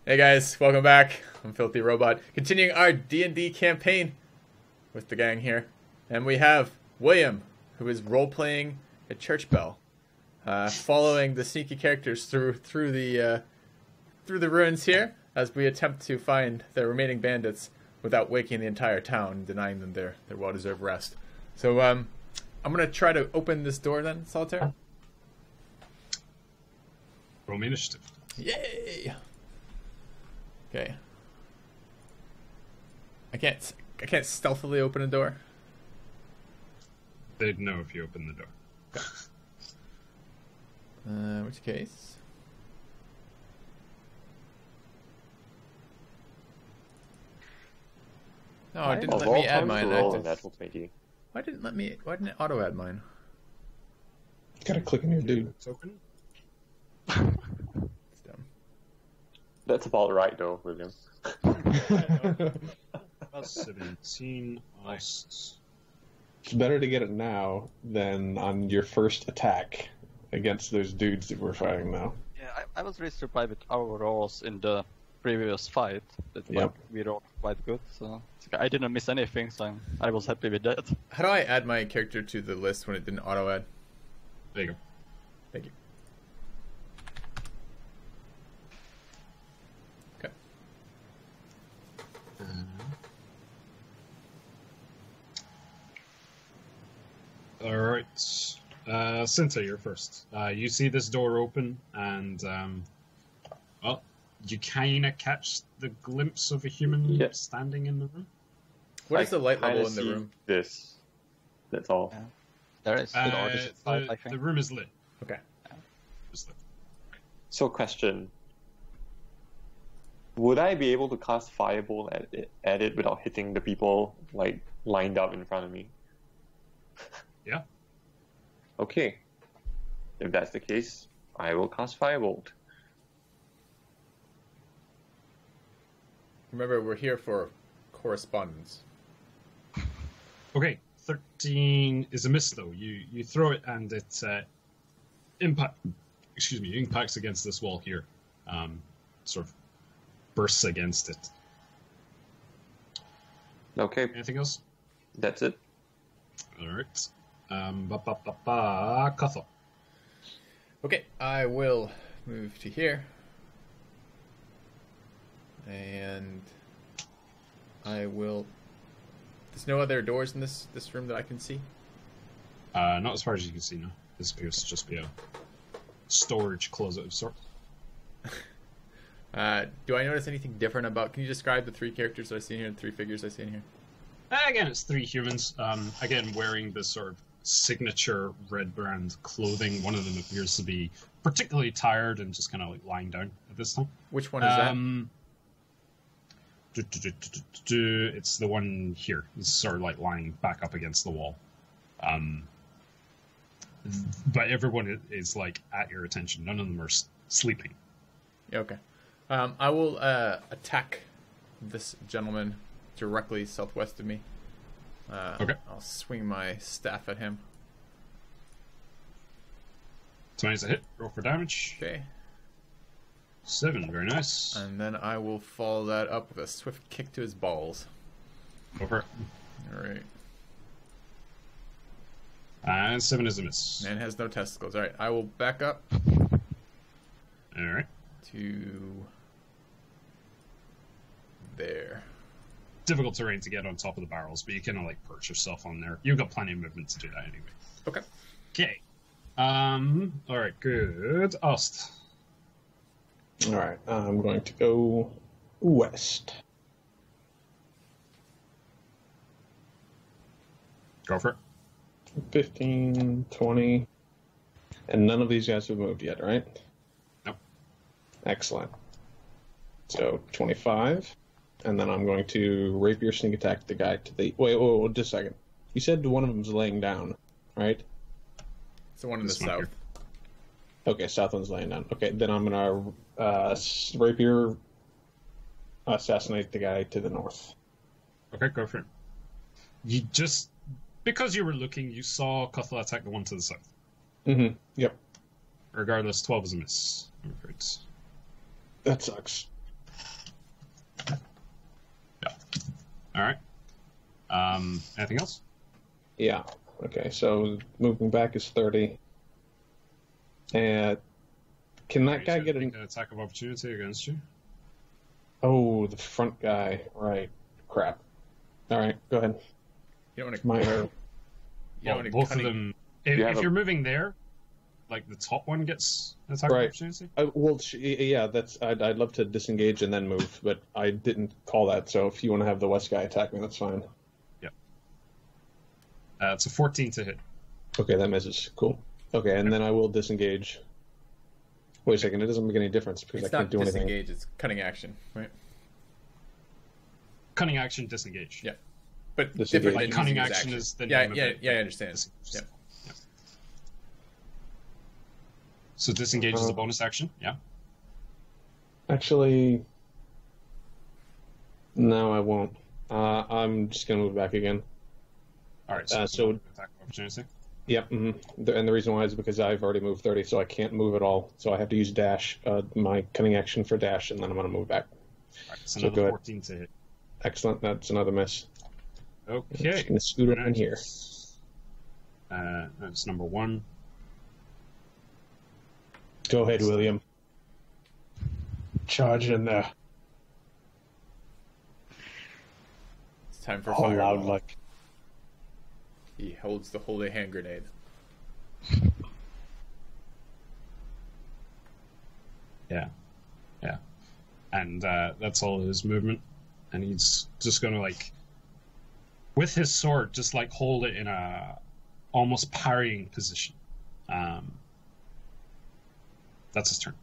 Hey guys, welcome back. I'm FilthyRobot, continuing our D&D campaign with the gang here. And we have William, who is role-playing a church bell, following the sneaky characters through the ruins here, as we attempt to find the remaining bandits without waking the entire town and denying them their well-deserved rest. So I'm going to try to open this door then, Solitaire. Roll me initiative. Yay! Okay. I can't stealthily open a door. They'd know if you open the door. Okay. Which case? No, it didn't let me add mine. Why didn't it auto add mine? Gotta click on your dude. It's open. It's dumb. That's about right, though, William. 17 Aust. It's better to get it now than on your first attack against those dudes that we're fighting now. Yeah, I was really surprised with our rolls in the previous fight. That we rolled quite good, so I didn't miss anything, so I was happy with that. How do I add my character to the list when it didn't auto add? There you go. Thank you. Okay. Alright. Sinta, you're first. You see this door open, and, well, you kinda catch the glimpse of a human standing in the room. What is the light level in the see room? This. That's all. Yeah. There is still artist light, I think. The room is lit. Okay. It's lit. So, question. Would I be able to cast Fireball at it without hitting the people, like, lined up in front of me? Yeah. Okay. If that's the case, I will cast Firebolt. Remember, we're here for correspondence. Okay, 13 is a miss though. You throw it and it impacts against this wall here. Sort of bursts against it. Okay, Anything else? that's it. Alright. Kuthla. Okay, I will move to here. And I will... There's no other doors in this room that I can see? Not as far as you can see now. This appears to just be a storage closet of sorts. Do I notice anything different about... Can you describe the three characters that I see in here, the three figures I see in here? Again, it's three humans. Again, wearing this sort of signature red brand clothing. One of them appears to be particularly tired and just kind of like lying down at this time. Which one is that? It's the one here. It's sort of like lying back up against the wall. But everyone is like at your attention. None of them are sleeping. Okay. I will attack this gentleman directly southwest of me. Okay. I'll swing my staff at him. 20 is a hit. Roll for damage. Okay. 7, very nice. And then I will follow that up with a swift kick to his balls. Go for it. Alright. And 7 is a miss. Man has no testicles. Alright, I will back up Alright. to there. Difficult terrain to get on top of the barrels, but you can like perch yourself on there. You've got plenty of movement to do that anyway. Okay. Okay. Alright, good. Aust. Alright, I'm going to go west. Go for it. 15, 20. And none of these guys have moved yet, right? Nope. Excellent. So, 25. And then I'm going to rapier sneak attack the guy to the... Wait, just a second. You said one of them's laying down, right? It's the one in the This one south. here. Okay, south one's laying down. Okay, then I'm going to rapier assassinate the guy to the north. Okay, go for it. You just... Because you were looking, you saw Kuthla attack the one to the south. Mm-hmm, yep. Regardless, 12 is a miss. I'm afraid. That sucks. All right. Anything else? Yeah. Okay, so moving back is 30. And can that guy get an attack of opportunity against you? Oh, the front guy. Right. Crap. All right, go ahead. You don't want My to. Well, both of them. If you're moving there, like the top one gets an attack of opportunity. Yeah, that's. I'd love to disengage and then move, but I didn't call that. So if you want to have the west guy attack me, that's fine. Yeah. It's a 14 to hit. Okay, that misses. Cool. Okay, and then I will disengage. Wait a second, it doesn't make any difference because It's I not can't do anything. disengage, it's cutting action, right? Cunning action, disengage. Yeah. But Disengage. different Like than cunning using his action is the Yeah, name of yeah, it. yeah, I understand. Yeah. Yeah. So disengage is a bonus action, yeah? Actually, no, I won't. I'm just going to move back again. Alright, so attack of opportunity. Yep, and the reason why is because I've already moved 30, so I can't move at all. So I have to use dash, my cunning action for dash, and then I'm going to move back. Alright, So another go ahead. 14 to hit. Excellent, that's another miss. Okay. I'm just going to scoot it in here. That's number 1. Go ahead, William. Charge in there. It's time for All fireball. loud like. He holds the holy hand grenade. Yeah. Yeah. And that's all his movement. And he's just going to, like, with his sword, just, like, hold it in a almost parrying position. That's his turn.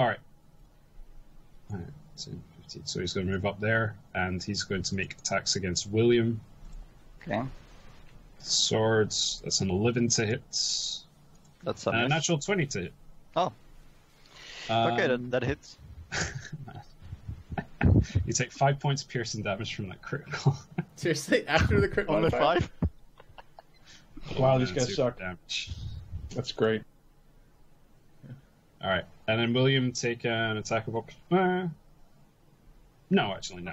All right. 10, 15. So he's going to move up there, and he's going to make attacks against William. Okay. Swords, that's an 11 to hit. That's And a miss. natural 20 to hit. Oh. Okay, that hits. You take 5 points piercing damage from that critical. Seriously? After the crit Only modifier? 5? Wow, these guys Super suck. Damage. That's great. All right, and then William take an attack of opportunity. No, actually, no.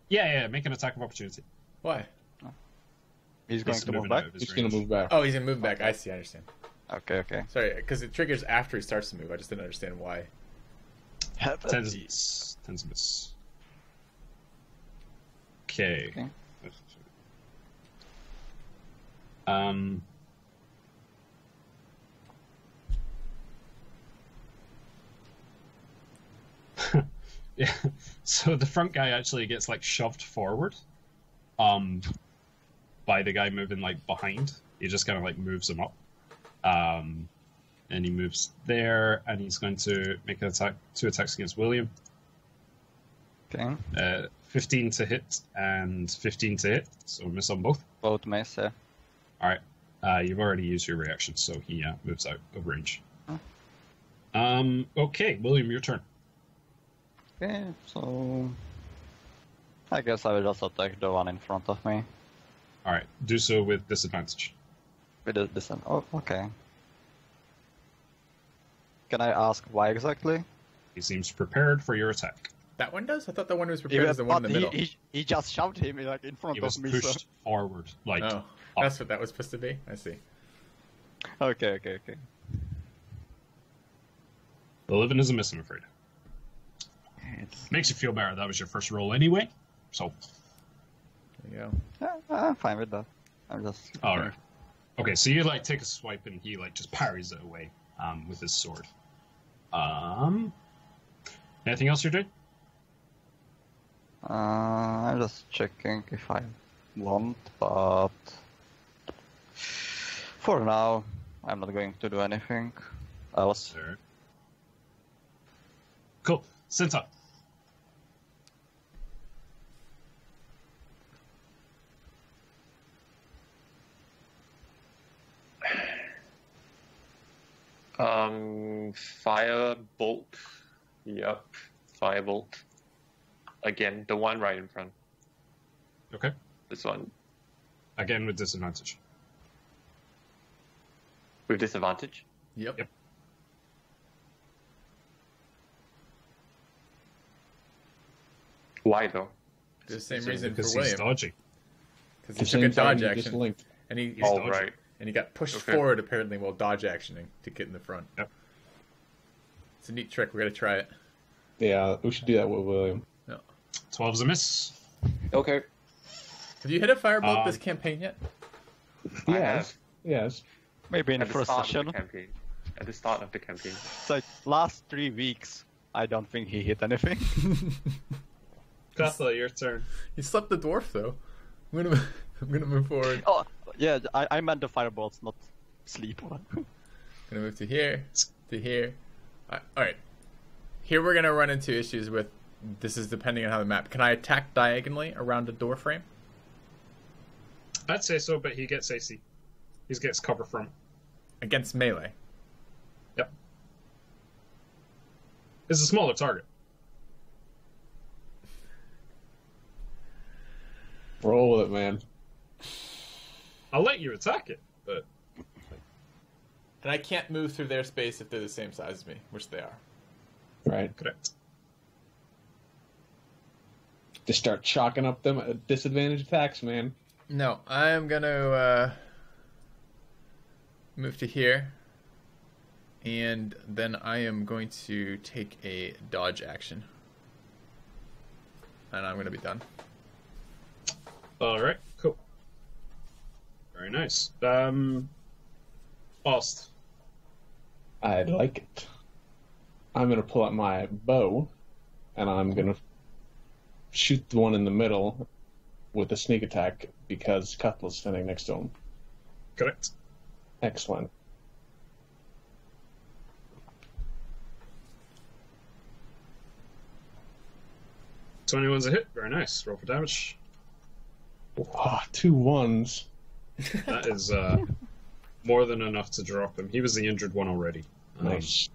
Yeah, make an attack of opportunity. Why? He's going He's to move moving out back? of his He's going to range. move back. Oh, he's gonna move back. I see, I understand. Okay. Sorry, because it triggers after he starts to move. I just didn't understand why. Tens to miss. Tens to miss. Okay. Yeah. So the front guy actually gets like shoved forward, by the guy moving like behind. He just kind of like moves him up, and he moves there, and he's going to make an attack. 2 attacks against William. Okay. 15 to hit and 15 to hit, so miss on both. Both miss, yeah. All right. You've already used your reaction, so he moves out of range. Okay, William, your turn. Okay, so... I guess I will just attack the one in front of me. All right, do so with disadvantage. With this one. Oh, okay. Can I ask why exactly? He seems prepared for your attack. That one does? I thought the one was prepared as the one in the middle. He just shoved him like in front He was of me. pushed forward, like. Oh, up. that's what that was supposed to be? I see. Okay. The living is a miss, I'm afraid. Makes you feel better. That was your first roll anyway, so. There you go. I'm fine with that. I'm just... All right. Okay, so you like take a swipe and he like just parries it away with his sword. Anything else you're doing? I'm just checking if I want, but... For now, I'm not going to do anything else. Sure. Cool. Sinta. Firebolt. Yep, firebolt. Again, the one right in front. Okay. This one Again with disadvantage. with disadvantage. Yep. Why though? the same reason for because William. he's dodgy. Because he took a dodge action. Linked. And he All right. and he got pushed Okay. forward apparently while dodge actioning to get in the front. Yep. It's a neat trick. We're gonna try it. Yeah, we should do that with William. 12's a miss. Okay. Have you hit a firebolt this campaign yet? I Yes. Yes. Maybe in the At the first start session. of the campaign. At the start of the campaign. It's like last 3 weeks. I don't think he hit anything. Kuthla, your turn. He slept the dwarf though. I'm gonna move forward. Oh, yeah, I meant the fireballs, not sleep. Gonna move to here, to here. Alright. Here we're gonna run into issues with, this is depending on how the map. Can I attack diagonally around the door frame? I'd say so, but he gets AC. He gets cover from. Against melee? Yep. It's a smaller target. Roll with it, man. I'll let you attack it, but And I can't move through their space if they're the same size as me, which they are. Right. correct. Just start chalking up them disadvantage attacks, man. No, I'm gonna move to here. And then I am going to take a dodge action. And I'm gonna be done. Alright, cool. Very nice. Aust. I like it. I'm going to pull out my bow, and I'm going to shoot the one in the middle with a sneak attack because Kuthla's standing next to him. Correct. Excellent. One's a hit. Very nice. Roll for damage. Wow, 2 1s. That is more than enough to drop him. He was the injured one already. Nice.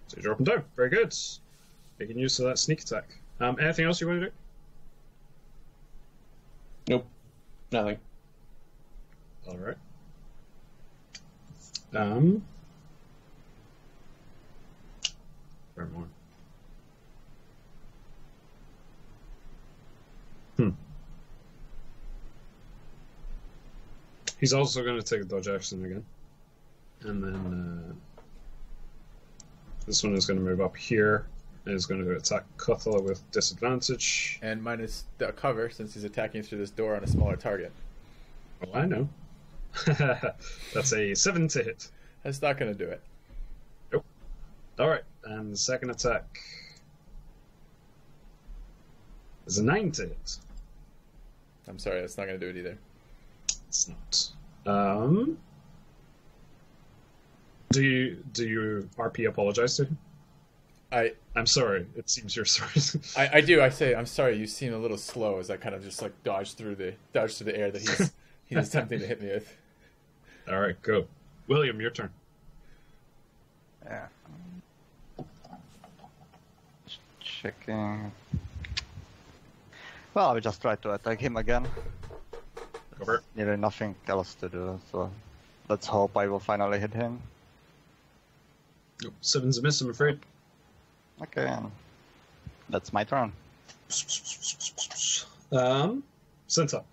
So you drop him down. Very good. Making use of that sneak attack. Anything else you want to do? Nope. Nothing. Alright. Where more? He's also going to take a dodge action again. And then this one is going to move up here. And is going to attack Kuthla with disadvantage. And minus the cover, since he's attacking through this door on a smaller target. Oh, I know. That's a 7 to hit. That's not gonna do it. Nope. Alright, and the second attack is a 9 to hit. I'm sorry, that's not gonna do it either. It's not. Do you RP apologize to him? I'm sorry. It seems you're sorry. I do. I say I'm sorry. You seem a little slow as I kind of just like dodge through the air that he's attempting to hit me with. All right, go. William, your turn. Yeah. Just checking. Well, I will just try to attack him again. Over. Nearly nothing else to do, so let's hope I will finally hit him. Nope. 7's a miss, I'm afraid. Okay, and that's my turn. Sinta.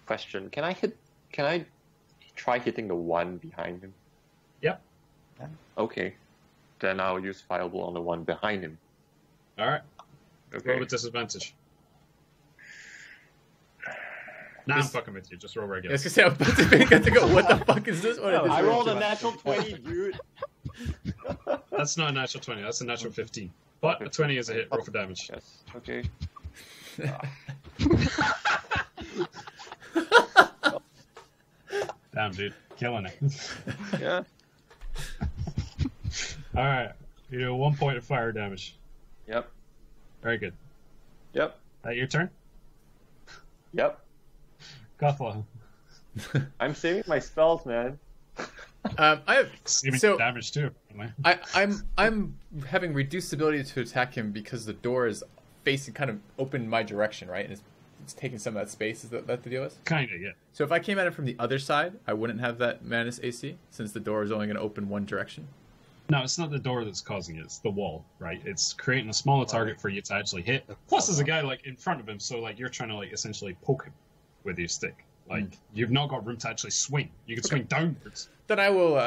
Question: Can I try hitting the one behind him? Yep. Yeah. Okay. Then I'll use Fireball on the one behind him. All right. Okay. Roll with disadvantage. Nah, I'm fucking with you. Just roll I regular. was gonna say, I'm about to go, what the fuck is this? What is this? I rolled a natural 20, dude. That's not a natural 20. That's a natural 15. But a 20 is a hit. Roll for damage. Yes. Okay. Damn, dude. Killing it. Yeah. All right. You do 1 point of fire damage. Yep. Very good. Yep. That your turn? Yep. Kuthla. I'm saving my spells, man. I have Saving so damage too. I'm having reduced ability to attack him because the door is facing kind of open in my direction, right? And it's taking some of that space. Is that the deal is? Kinda, yeah. So if I came at it from the other side, I wouldn't have that minus AC since the door is only going to open one direction. No, it's not the door that's causing it. It's the wall, right? It's creating a smaller target for you to actually hit. Plus, there's a guy like in front of him, so like you're trying to like essentially poke him with your stick. Like you've not got room to actually swing. You can swing downwards. Then I will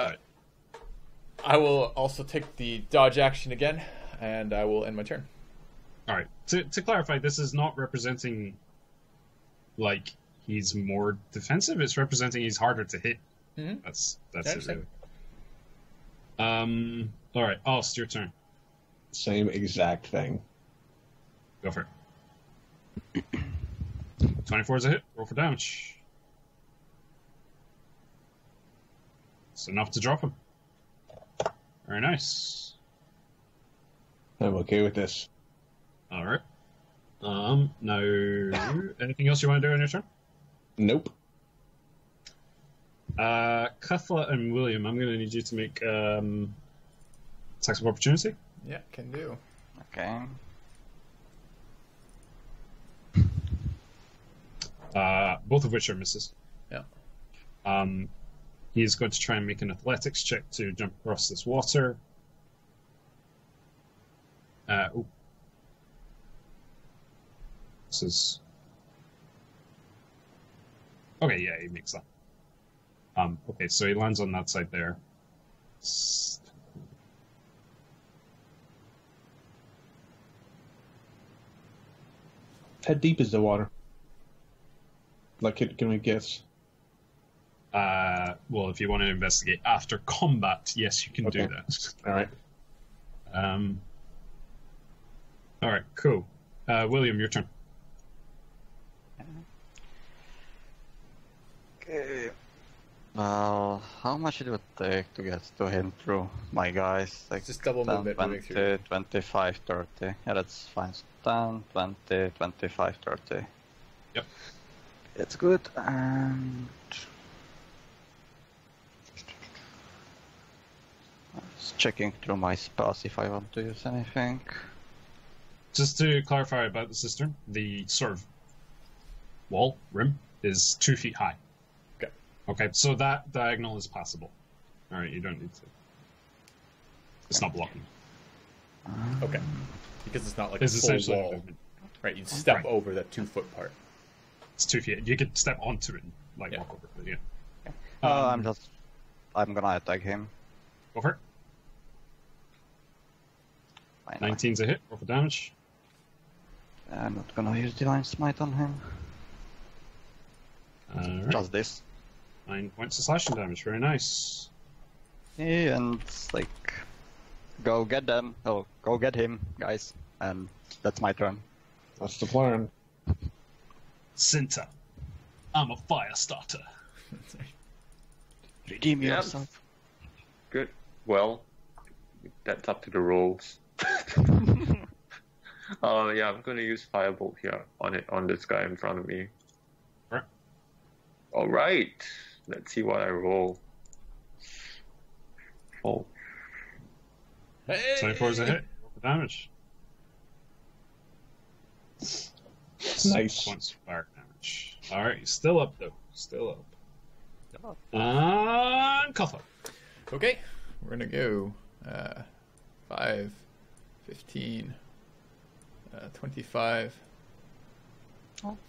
also take the dodge action again, and I will end my turn. All right. To clarify, this is not representing like he's more defensive. It's representing he's harder to hit. Mm-hmm. That's it. Really. All right, Aust, your turn. Same exact thing. Go for it. 24 is a hit. Roll for damage. It's enough to drop him. Very nice. I'm okay with this. All right. Now, anything else you want to do on your turn? Nope. Kuthla and William, I'm going to need you to make attacks of opportunity. Yeah, can do. Okay. Both of which are misses. Yeah. He is going to try and make an athletics check to jump across this water. This is... Okay, yeah, he makes that. Okay, so he lands on that side there. How deep is the water? Like, can we guess? Well, if you want to investigate after combat, yes, you can do that. All right. All right, cool. William, your turn. Okay. Well, how much it would take to get to him through my guys? Like Just double 10, movement 20, moving through. 25, 30. Yeah, that's fine. So 10, 20, 25, 30. Yep. It's good. And just checking through my spells if I want to use anything. Just to clarify about the cistern, the sort of wall, rim, is 2 feet high. Okay. Okay, so that diagonal is passable. Alright, you don't need to. It's not blocking. Okay. Because it's not like It's a full essentially wall. Right, you'd step over that 2 foot part. It's 2 feet. You could step onto it and like walk over it, yeah. I'm gonna attack him. Go for it. Why not? 19's a hit. Roll for damage. I'm not gonna use Divine Smite on him. Alright. Just this. 9 points of slashing damage. Very nice. Yeah, and like, go get them. Oh, go get him, guys. And that's my turn. That's the plan. Sinta. I'm a fire starter. Redeem Yep. yourself. Good. Well, that's up to the rolls. Yeah, I'm gonna use Firebolt here on this guy in front of me. Right. All right. Let's see what I roll. Oh, Hey! 24 is a hit. Roll for damage. Nice. 6 points of fire damage. Alright, he's still up though. Still up. And Kuthla. Okay, we're gonna go 5, 15, 25,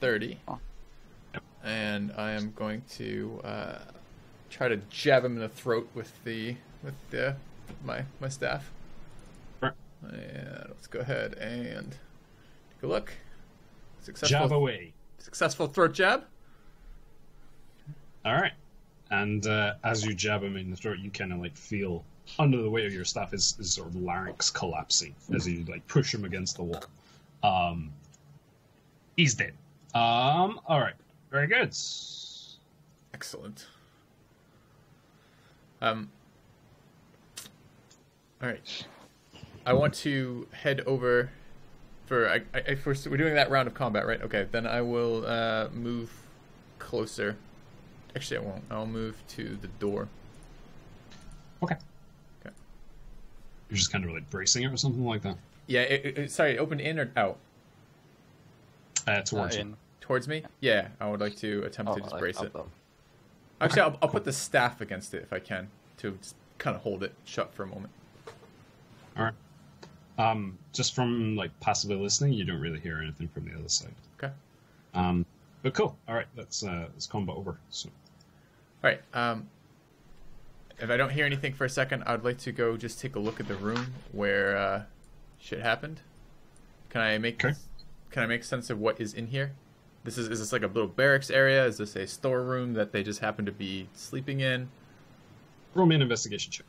30. Oh. And I am going to try to jab him in the throat with my staff. Right. And let's go ahead and take a look. Jab away. Successful throat jab. Alright. And as you jab him in the throat, you kind of like feel under the weight of your staff his sort of larynx collapsing as you like push him against the wall. He's dead. Alright. Very good. Excellent. All right. I want to head over for first. We're doing that round of combat, right? Okay. Then I will move closer. Actually, I won't. I'll move to the door. Okay. Okay. You're just kind of like bracing it or something like that. Yeah. Sorry. It opened in or out? Towards you. In. Towards me? Yeah. I would like to attempt to just like brace it. above. Actually, I'll put the staff against it if I can to just kind of hold it shut for a moment. All right. Just from like passively listening, you don't really hear anything from the other side. Okay. But cool. All right, that's combat over. So. All right. If I don't hear anything for a second, I'd like to go just take a look at the room where shit happened. Can I make sense of what is in here? Is this like a little barracks area? Is this a storeroom that they just happen to be sleeping in? Roll me an investigation check.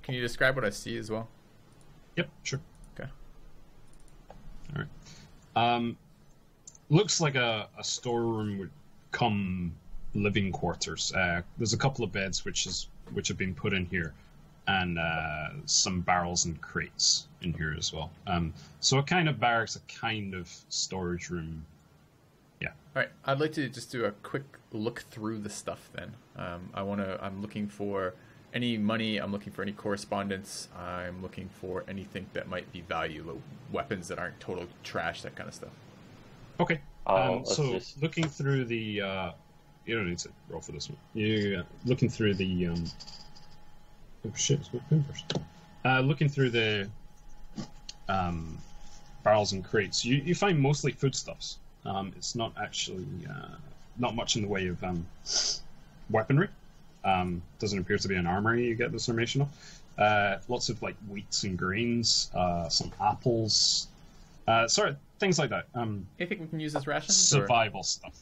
Can you describe what I see as well? Yep, sure. Okay. All right. Looks like a storeroom would come living quarters. There's a couple of beds which have been put in here, and some barrels and crates in here as well. So a kind of barracks, a kind of storage room. Yeah. All right. I'd like to just do a quick look through the stuff then. I'm looking for any money. I'm looking for any correspondence. I'm looking for anything that might be valuable, weapons that aren't total trash, that kind of stuff. Okay. So looking through the, you don't need to roll for this one. You're looking through the, oh shit, it's my first. Looking through the barrels and crates, you find mostly foodstuffs. It's not actually not much in the way of weaponry. Doesn't appear to be an armory you get this information of. Lots of like wheats and grains, some apples, sort of things like that. Anything we can use as rations? Survival stuff.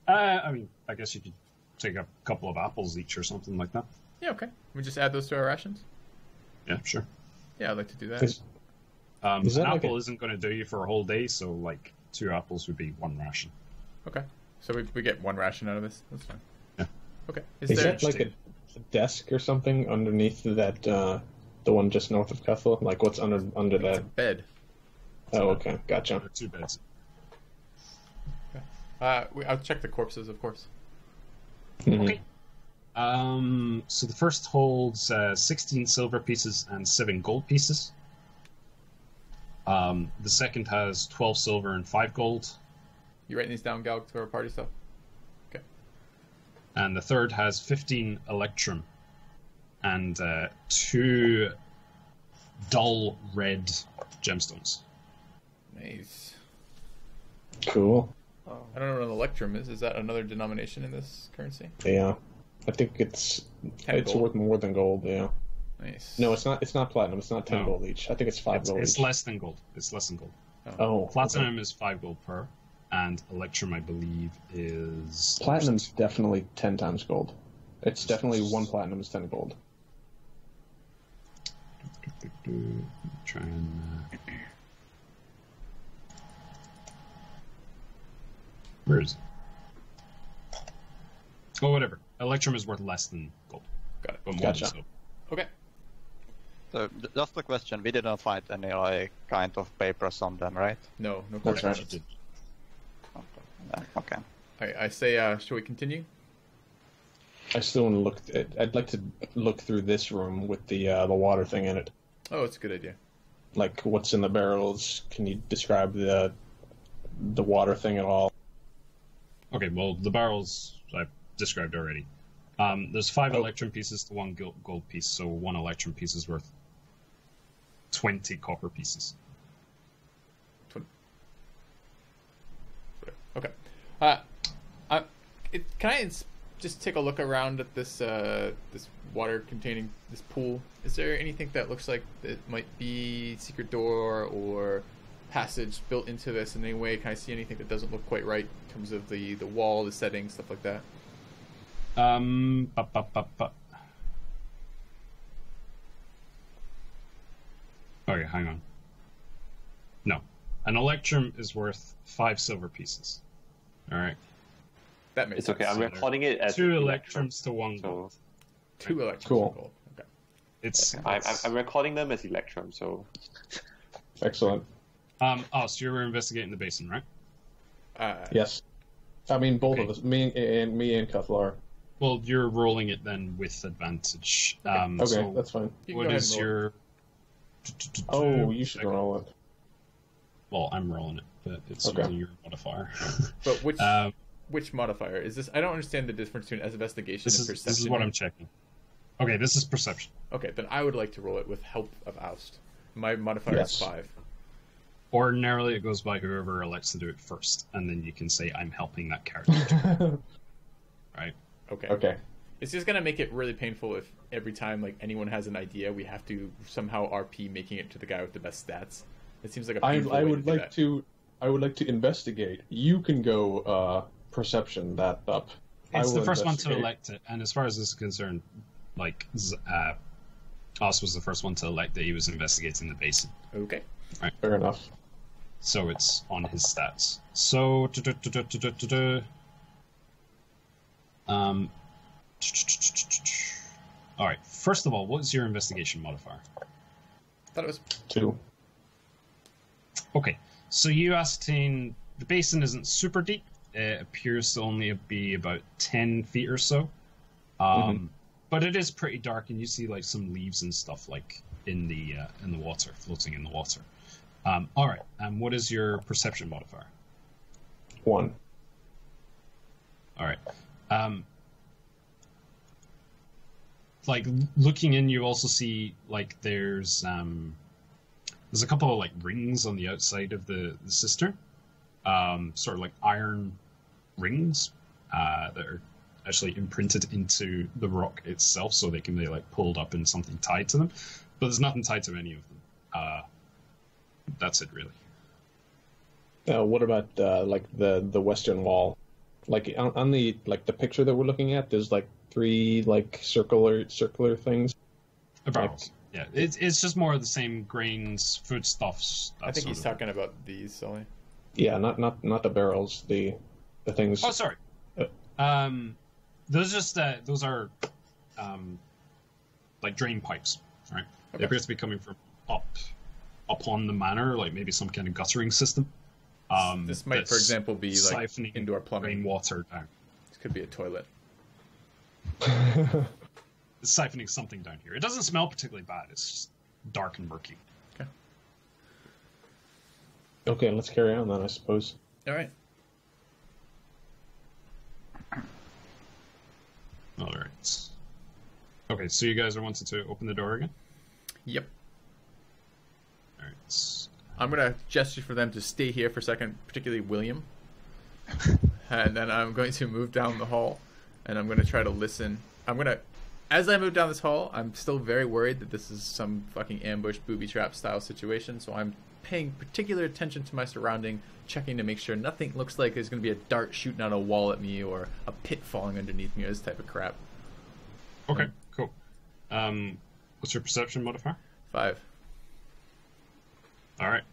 I mean, I guess you could take a couple of apples each or something like that. Yeah, okay. We just add those to our rations? Yeah, sure. Yeah, I'd like to do that. An apple isn't going to do you for a whole day, so like 2 apples would be 1 ration. Okay. So we get 1 ration out of this? That's fine. Yeah. Okay. Is that like a desk or something underneath that, the one just north of Kuthla? Like what's under it's that? a bed. Oh, okay. Gotcha. 2 beds. Okay. I'll check the corpses, of course. Mm-hmm. Okay. So the first holds 16 silver pieces and 7 gold pieces. The second has 12 silver and 5 gold. You writing these down, Gal, to our party stuff? Okay. And the third has 15 electrum and 2 dull red gemstones. Nice. Cool. I don't know what an electrum is. Is that another denomination in this currency? Yeah. I think it's gold. worth more than gold, yeah. Nice. No, it's not platinum. It's not 10 No. gold each. I think it's 5 gold It's each. less than gold. It's less than gold. Oh. Platinum is 5 gold per, and electrum, I believe, is... Platinum's definitely 10 times gold. It's definitely 1 platinum is 10 gold. Try and... Where is it? Oh, whatever. Electrum is worth less than gold. Got it. But more Gotcha. than silver. Okay. So just a question: we didn't find any like kind of papers on them, right? No That's correspondence. right. Okay. I say, shall we continue? I still want to look. I'd like to look through this room with the water thing in it. Oh, it's a good idea. Like what's in the barrels. Can you describe the water thing at all? Okay, well, the barrels I've described already. There's 5 electrum pieces to 1 gold piece, so 1 electrum piece is worth 20 copper pieces. Okay. Can I just take a look around at this this water containing this pool? Is there anything that looks like it might be secret door or passage built into this in any way? Can I see anything that doesn't look quite right in terms of the wall, the settings, stuff like that? Okay, hang on. No. An electrum is worth 5 silver pieces. Alright. That makes It's okay. sense. I'm recording it as 2 electrum. electrums to 1 gold. So 2 electrons Cool. for gold. Okay. It's I'm recording them as electrum. So Excellent. so you were investigating the basin, right? Yes. I mean, both Okay. of us. Me and Kuthla are. Well, you're rolling it then with advantage. Okay, So that's fine. You can what go ahead is and roll. your... Oh, you should roll it. Well, I'm rolling it, but it's Okay. using your modifier. But which modifier is this? I don't understand the difference between as investigation This and is perception. what I'm checking. Okay, this is perception. Okay, then I would like to roll it with help of Aust. My modifier is 5. Ordinarily, it goes by whoever elects to do it first, and then you can say, I'm helping that character. Right? Okay. Okay. It's just gonna make it really painful if every time like anyone has an idea, we have to somehow RP making it to the guy with the best stats. It seems like a painful way I would like to investigate. You can go perception that up. It's the first one to elect it, and as far as this is concerned, like Aust was the first one to elect that he was investigating the basin. Okay. Right. Fair enough. So it's on his stats. So all right. First of all, what's your investigation modifier? I thought it was 2. Okay, so you ascertain the basin isn't super deep. It appears to only be about 10 feet or so. But it is pretty dark, and you see like some leaves and stuff like in the water, floating in the water. All right, and what is your perception modifier? 1. All right. Like looking in, you also see like there's a couple of like rings on the outside of the cistern, sort of like iron rings that are actually imprinted into the rock itself, so they can be like pulled up and something tied to them. But there's nothing tied to any of them. That's it, really. What about like the western wall? Like on the like the picture that we're looking at, there's like 3 like circular things. About yeah, it's just more of the same grains, foodstuffs. I think he's talking about these, Sully. Yeah, not the barrels, the things. Oh, sorry. Those are like drain pipes, right? Okay. They appear to be coming from up on the manor, like maybe some kind of guttering system. This might, for example, be like siphoning indoor plumbing. rainwater down. This could be a toilet. It's siphoning something down here. It doesn't smell particularly bad. It's just dark and murky. Okay. Okay, let's carry on then, I suppose. All right. All right. Okay, so you guys are wanting to open the door again? Yep. All right. I'm going to gesture for them to stay here for a second, particularly William. And then I'm going to move down the hall, and I'm going to try to listen. As I move down this hall, I'm still very worried that this is some fucking ambush, booby trap style situation, so I'm paying particular attention to my surrounding, checking to make sure nothing looks like there's going to be a dart shooting out a wall at me or a pit falling underneath me or this type of crap. Okay, cool. What's your perception modifier? 5. All right.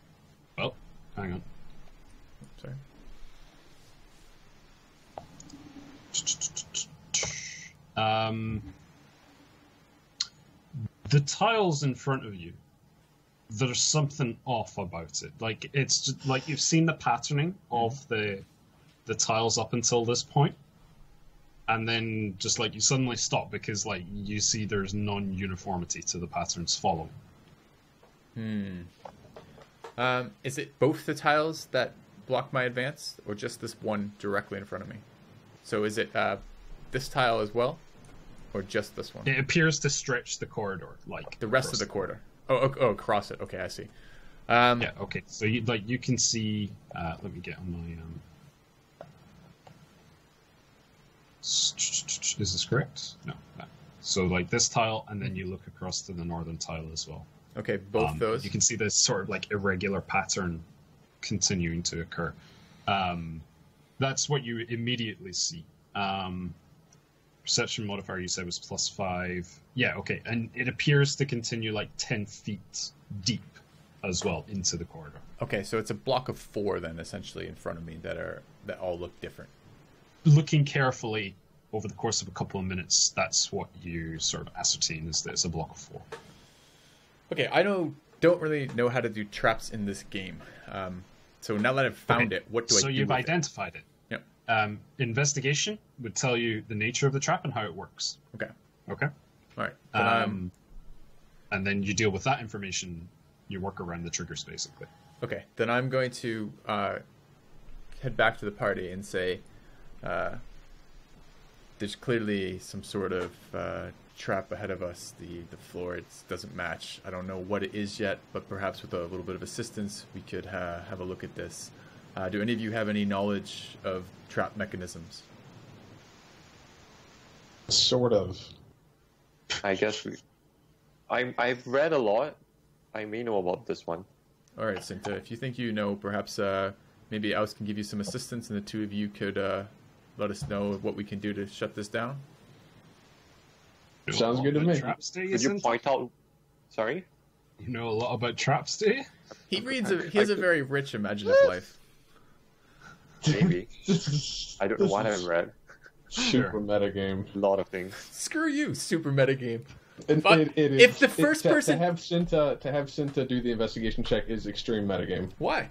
Well, hang on. Sorry. The tiles in front of you, there's something off about it. Like it's just, like you've seen the patterning of the tiles up until this point, and then just like you suddenly stop because like you see there's non-uniformity to the patterns following. Is it both the tiles that block my advance, or just this one directly in front of me? So is it this tile as well, or just this one? It appears to stretch the corridor, like the rest of the corridor. Oh, across it. Okay, I see. Yeah. Okay. So you can see. Let me get on my. Is this correct? No. So like this tile, and then you look across to the northern tile as well. Okay, both those. You can see this sort of like irregular pattern continuing to occur. That's what you immediately see. Perception modifier you said was +5. Yeah, okay. And it appears to continue like 10 feet deep as well into the corridor. Okay, so it's a block of 4 then essentially in front of me that all look different. Looking carefully over the course of a couple of minutes, that's what you sort of ascertain is that it's a block of 4. Okay, I don't really know how to do traps in this game. So now that I've found it, what do I do? So you've identified it. Yep. Investigation would tell you the nature of the trap and how it works. Okay. Okay. All right. And then you deal with that information. You work around the triggers, basically. Okay. Then I'm going to head back to the party and say, there's clearly some sort of trap ahead of us. The floor doesn't match. I don't know what it is yet, but perhaps with a little bit of assistance, we could have a look at this. Do any of you have any knowledge of trap mechanisms? Sort of. I guess I've read a lot. I may know about this one. All right, Sinta, if you think you know, perhaps maybe Aust can give you some assistance, and the two of you could let us know what we can do to shut this down. Sounds good to me. Traps, do you, Could you Sinta? point out? Sorry. You know a lot about traps, do you? He has a very rich, imaginative life. Maybe. I don't know what I've read. Super meta game. A lot of things. Screw you, super metagame. It is. If the first person to have Sinta do the investigation check is extreme metagame why?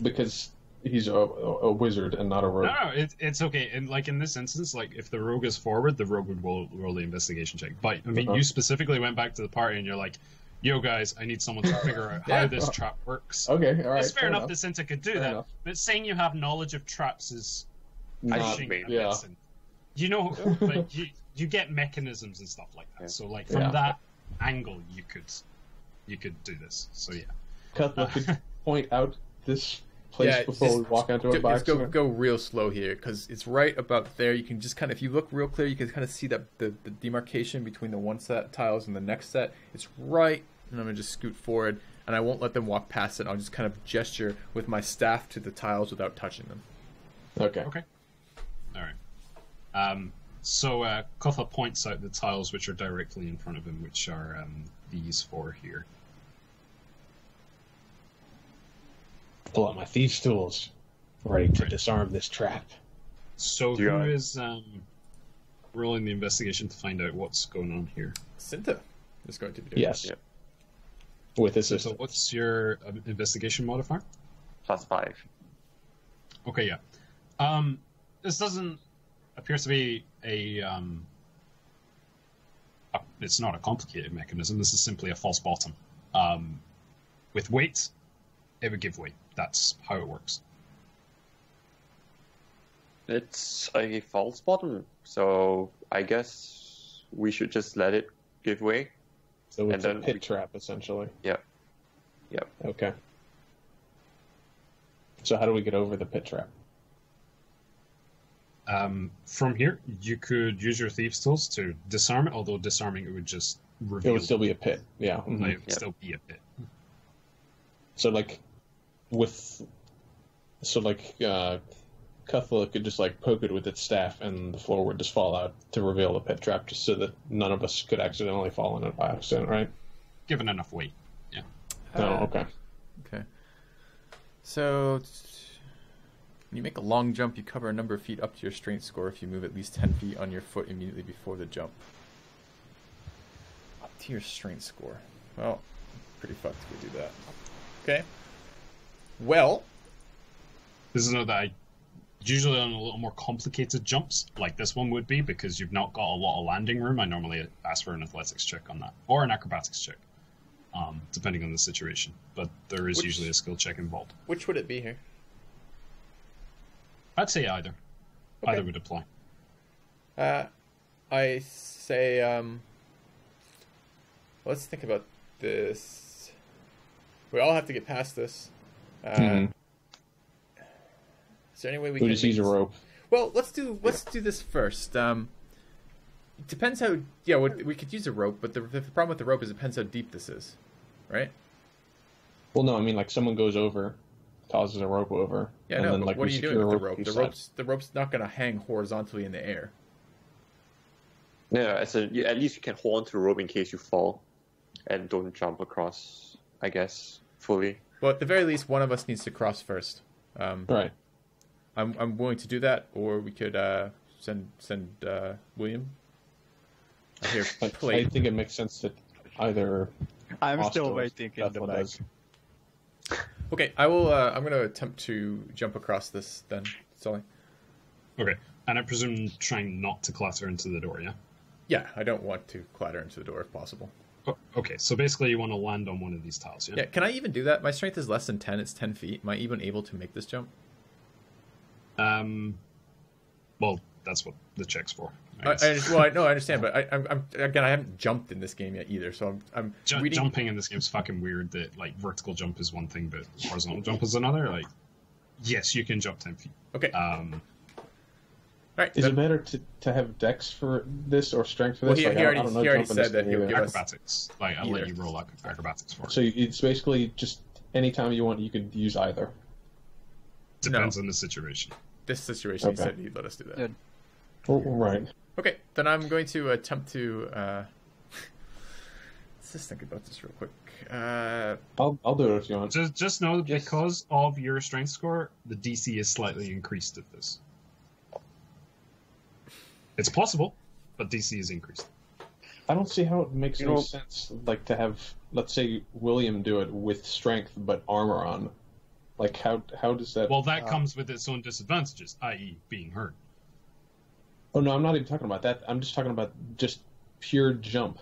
because he's a wizard and not a rogue. No, it's okay. And like in this instance, like if the rogue is forward, the rogue would roll the investigation check. But I mean, you specifically went back to the party and you're like, "Yo, guys, I need someone to figure out how this trap works." Okay, all right. It's fair enough that Sinta could do Fair that, enough. but saying you have knowledge of traps is Not- pushing me. it a yeah. bit. You know, like you get mechanisms and stuff like that. Yeah. So like from Yeah. that angle, you could do this. So yeah. Kuthla could point out this place before we walk onto it by Just accident. go real slow here, because it's right about there. You can just kind of, if you look real clear, you can kind of see that the demarcation between the one set tiles and the next set. It's right, and I'm gonna just scoot forward, and I won't let them walk past it. I'll just kind of gesture with my staff to the tiles without touching them. Okay. Okay. All right. So Kuthla points out the tiles which are directly in front of him, which are these four here. Pull out my thieves' tools, ready to disarm this trap. So Yeah. who is rolling the investigation to find out what's going on here? Sinta is going to be doing Yes. Yep. With So assistance. what's your investigation modifier? +5. Okay, yeah. This appears to be it's not a complicated mechanism. This is simply a false bottom. With weight, it would give weight. That's how it works. It's a false bottom, so I guess we should just let it give way. So it's a and then pit we- trap, essentially. Yep. Yep. Okay. So how do we get over the pit trap? From here, you could use your thieves' tools to disarm it, although disarming it would just It reveal would still be a pit. Yeah. mhm. it would Yep. still be a pit. So like, Kuthla could just like poke it with its staff, and the floor would just fall out to reveal the pit trap, just so that none of us could accidentally fall in it by accident, right? Given enough weight. Oh, okay. Okay. So, when you make a long jump, you cover a number of feet up to your strength score if you move at least 10 feet on your foot immediately before the jump. Up to your strength score. Well, pretty fucked if we do that. Okay. Well, This is that I usually on a little more complicated jumps, like this one would be, because you've not got a lot of landing room. I normally ask for an athletics check on that, or an acrobatics check, depending on the situation. But there is Which- usually a skill check involved. which would it be here? I'd say either. Okay. Either would apply. I say, let's think about this. We all have to get past this. Mhm. Is there any way we We can just use a rope. Well, let's do this first. It depends how. Yeah, we could use a rope, but the problem with the rope is it depends how deep this is, right? Well, no, I mean like someone goes over, tosses a rope over, Yeah, and no. then But like what we are you secure doing with a the rope? rope. The rope's not going to hang horizontally in the air. Yeah, at least you can hold on to the rope in case you fall, and don't jump across. I guess fully. Well, at the very least, one of us needs to cross first. Right. I'm willing to do that, or we could send William. Here, I plate. think it makes sense that either. I'm Aust still or waiting in the Kuthla back. does. Okay, I will. I'm going to attempt to jump across this then, Sully. Okay. And I presume trying not to clatter into the door, yeah? Yeah, I don't want to clatter into the door if possible. Oh, okay, so basically you want to land on one of these tiles, yeah? Yeah, can I even do that? My strength is less than 10. It's 10 feet. Am I even able to make this jump? Well, that's what the check's for. I guess. I understand, but I'm again, I haven't jumped in this game yet either, so I'm reading... Jumping in this game is fucking weird. That like vertical jump is one thing, but horizontal jump is another. Like, yes, you can jump 10 feet. Okay. All right. Is it better to have dex for this or strength for this? Well, he already said that he would give us acrobatics. Like, I'll let you roll acrobatics for it. So it's basically just anytime you want, you could use either. Depends on the situation. This situation, he said he'd let us do that. Yeah. Oh, right. Okay, then I'm going to attempt to... let's just think about this real quick. I'll do it if you want. Just know that because of your strength score, the DC is slightly increased at this. It's possible, but DC is increased. I don't see how it makes any sense, like, to have, let's say, William do it with strength but armor on. Like, how does that... Well, that comes with its own disadvantages, i.e. being hurt. Oh, no, I'm not even talking about that. I'm just talking about just pure jump.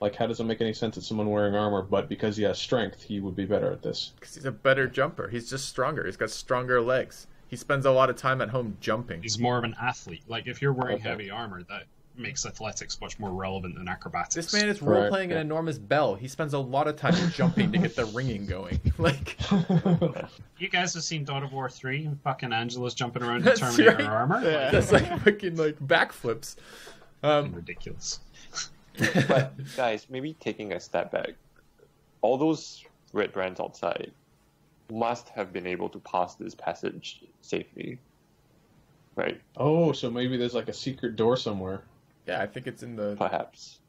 Like, how does it make any sense that someone wearing armor, but because he has strength, he would be better at this? Because he's a better jumper. He's just stronger. He's got stronger legs. He spends a lot of time at home jumping. He's more of an athlete. Like, if you're wearing heavy armor, that makes athletics much more relevant than acrobatics. This man is role-playing an enormous bell. He spends a lot of time jumping to get the ringing going. Like, you guys have seen God of War 3 and fucking Angela's jumping around in Terminator armor? Yeah. That's like fucking like backflips. Ridiculous. But guys, maybe taking a step back, all those red brands outside must have been able to pass this passage safely, right? Oh, so maybe there's like a secret door somewhere. Yeah, I think it's in the... Perhaps.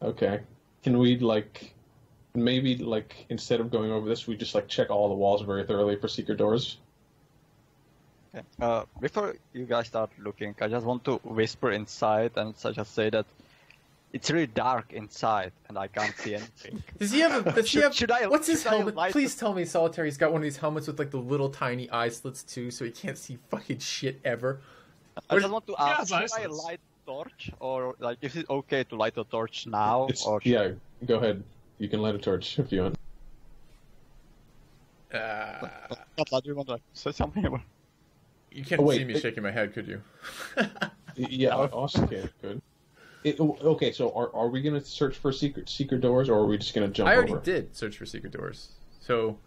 Okay. Can we, like, maybe, like, instead of going over this, we just, like, check all the walls very thoroughly for secret doors? Okay. Before you guys start looking, I just want to whisper inside and just say that it's really dark inside and I can't see anything. Does he have a... Should I... What's his should I helmet? light Please tell me Solitary's got one of these helmets with, like, the little tiny eye slits, too, so he can't see fucking shit ever. I just want to ask, Yeah, should I light a torch? Or, like, is it okay to light a torch now? Yeah, go ahead. You can light a torch if you want. Kuthla, do you want to say something about? You can't see me shaking my head, could you? Yeah, Aust could. Okay, so are we going to search for secret doors, or are we just going to jump over? I already did search for secret doors, so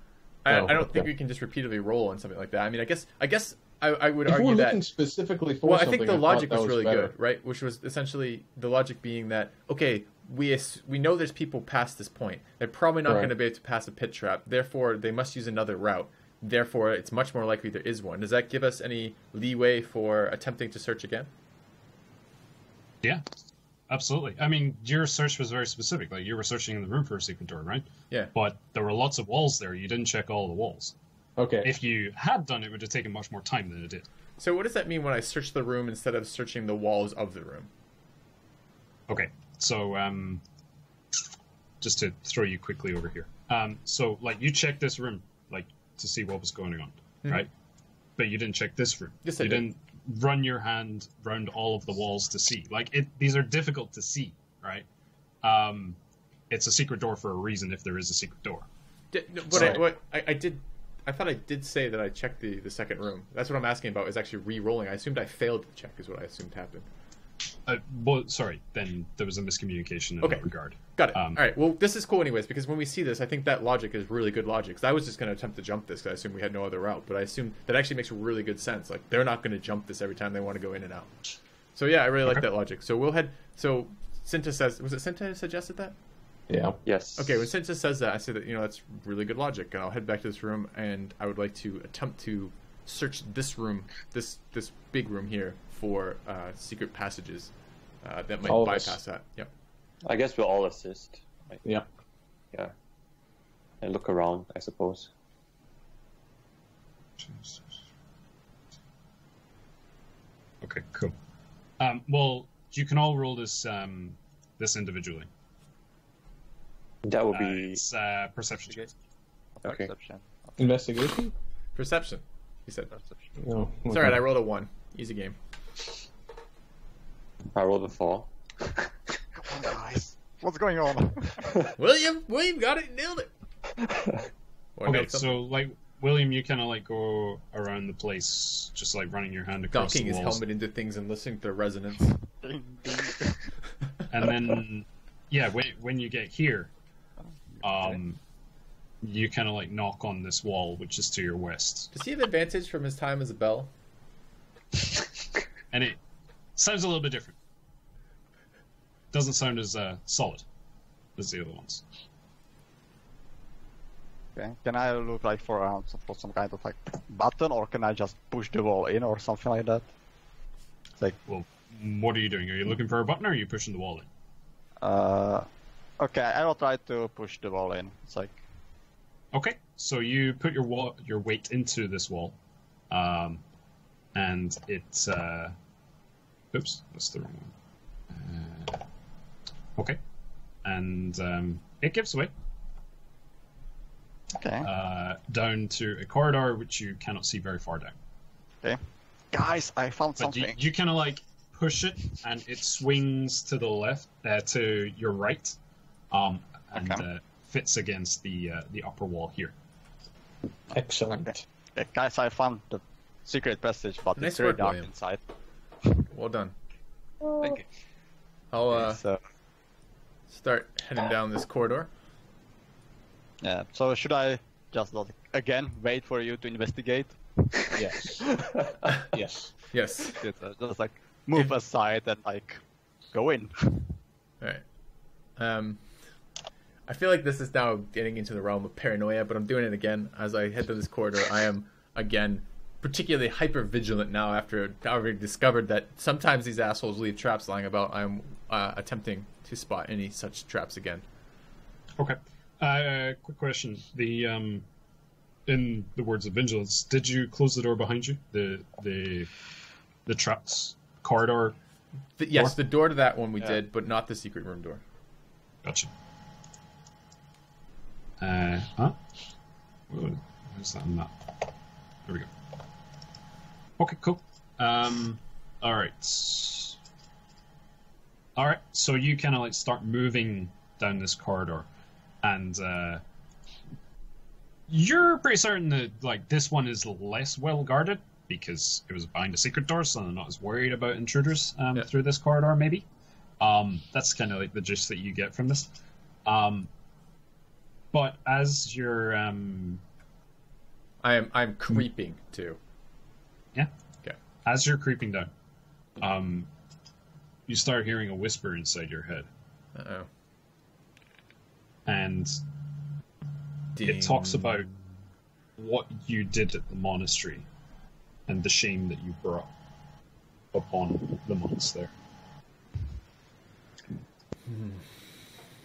I don't think we can just repeatedly roll on something like that. I mean, I guess I would argue that... looking specifically for well, something, I think the logic was really better. good, right? Which was essentially the logic being that, okay, we know there's people past this point. They're probably not going to be able to pass a pit trap. Therefore, they must use another route. Therefore, it's much more likely there is one. Does that give us any leeway for attempting to search again? Yeah, absolutely. I mean, your search was very specific. Like, you were searching in the room for a secret door, right? Yeah. But there were lots of walls there. You didn't check all the walls. Okay. If you had done it, it would have taken much more time than it did. So what does that mean when I search the room instead of searching the walls of the room? Okay, so just to throw you quickly over here. So, like, you checked this room, like, to see what was going on, right? But you didn't check this room. Yes, I you did. didn't run your hand around all of the walls to see. Like, these are difficult to see, right? It's a secret door for a reason if there is a secret door. I thought I did say that I checked the second room. That's what I'm asking about, is actually re-rolling. I assumed I failed to check, is what I assumed happened. Well, sorry, then there was a miscommunication in that regard. Got it. All right, well, this is cool anyways, because when we see this, I think that logic is really good logic. Because I was just going to attempt to jump this, because I assumed we had no other route. But I assume that actually makes really good sense. Like, they're not going to jump this every time they want to go in and out. So yeah, I really like that logic. So we'll head... So Sinta says... Was it Sinta who suggested that? Yeah. Yes. Okay, when Sinta says that, I say that, that's really good logic, and I'll head back to this room, and I would like to attempt to search this room, this big room here, for secret passages that might bypass that. Yep. I guess we'll all assist. Right? Yeah. Yeah. And look around, I suppose. Okay, cool. Well, you can all roll this this individually. That would be... It's perception check. Okay. Investigation? Perception, he said. No. It's alright, I rolled a 1. Easy game. I rolled a 4. Guys, what's going on? William got it, nailed it. Okay, so, like, William, you kind of like go around the place, just like running your hand across Dunking the his walls. helmet into things and listening to the resonance. And then, yeah, when you get here, you kind of like knock on this wall, which is to your west. Does he have advantage from his time as a bell? And it sounds a little bit different. Doesn't sound as solid as the other ones. Okay. Can I look like for some kind of like button, or can I just push the wall in or something like that? It's like, Well, what are you doing? Are you looking for a button, or are you pushing the wall in? okay, I will try to push the wall in. It's like, Okay, so you put your weight into this wall, and it. Oops, that's the wrong one. Okay, and it gives way okay, down to a corridor which you cannot see very far down. okay. Guys, I found But something. you kind of like push it, and it swings to the left, to your right, and Okay. fits against the upper wall here. Excellent. Okay, guys, I found the secret passage, but Nice it's very work, dark William. inside. Well done. Thank you. I'll So, start heading down this corridor. yeah. So should I just like, again wait for you to investigate? Yes. Yes. Yes. Just like move aside and like go in. Alright. I feel like this is now getting into the realm of paranoia, but I'm doing it again. As I head to this corridor, I am, again, particularly hyper vigilant now after having discovered that sometimes these assholes leave traps lying about. I'm attempting to spot any such traps again. Okay. Quick question. The in the words of vigilance, did you close the door behind you? The traps corridor. Yes, the door to that one we Yeah. did, but not the secret room door. Gotcha. Huh? Where's that on that? There we go. Okay, cool. All right. All right. So you kind of like start moving down this corridor, and you're pretty certain that like this one is less well guarded because it was behind a secret door, so they're not as worried about intruders Yeah. through this corridor. Maybe. That's kind of like the gist that you get from this. But as you're I'm creeping too. yeah. Okay. As you're creeping down, you start hearing a whisper inside your head, Uh-oh. and it talks about what you did at the monastery and the shame that you brought upon the monks there.